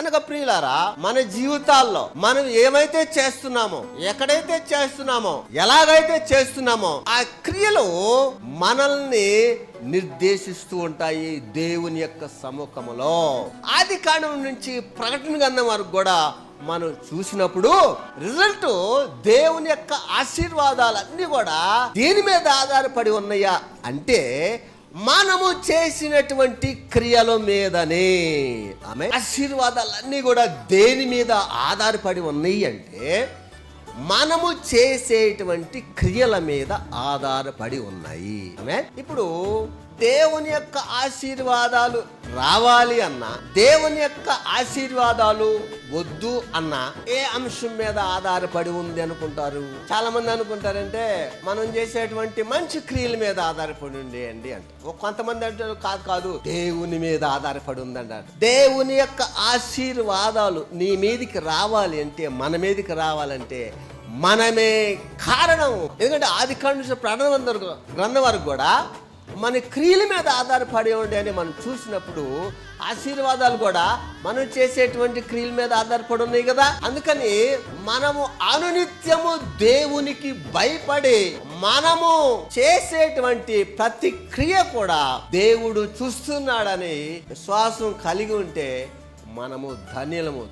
కనుక ప్రియులారా, మన జీవితాల్లో మనం ఏమైతే చేస్తున్నామో, ఎక్కడైతే చేస్తున్నామో, ఎలాగైతే చేస్తున్నామో, ఆ క్రియలు మనల్ని నిర్దేశిస్తూ ఉంటాయి దేవుని యొక్క సముఖములో. ఆది కాండం నుంచి ప్రకటన గ్రంథం వరకు కూడా మనం చూసినప్పుడు రిజల్ట్ దేవుని యొక్క ఆశీర్వాదాలన్నీ కూడా దేని మీద ఆధారపడి ఉన్నాయా అంటే మనము చేసినటువంటి క్రియల మీదనే. ఆమె ఆశీర్వాదాలన్నీ కూడా దేని మీద ఆధారపడి ఉన్నాయి అంటే మనము చేసేటువంటి క్రియల మీద ఆధారపడి ఉన్నాయి. ఇప్పుడు దేవుని యొక్క ఆశీర్వాదాలు రావాలి అన్నా, దేవుని యొక్క ఆశీర్వాదాలు వద్దు అన్నా ఏ అంశం మీద ఆధారపడి ఉంది అనుకుంటారు? చాలా మంది అనుకుంటారంటే మనం చేసేటువంటి మంచి క్రియల మీద ఆధారపడి ఉండేయండి అంటే. కొంతమంది అంటారు కాదు దేవుని మీద ఆధారపడి ఉందంటారు. దేవుని యొక్క ఆశీర్వాదాలు నీ మీదికి రావాలి అంటే, మన మీదికి రావాలంటే మనమే కారణం. ఎందుకంటే ఆది కాండం గ్రంథం వరకు కూడా మన క్రియల మీద ఆధారపడి ఉండే అని మనం చూసినప్పుడు ఆశీర్వాదాలు కూడా మనం చేసేటువంటి క్రియల మీద ఆధారపడి ఉన్నాయి కదా. అందుకని మనము అనునిత్యము దేవునికి భయపడి మనము చేసేటువంటి ప్రతి క్రియ కూడా దేవుడు చూస్తున్నాడని విశ్వాసం కలిగి ఉంటే మనము ధన్యులము.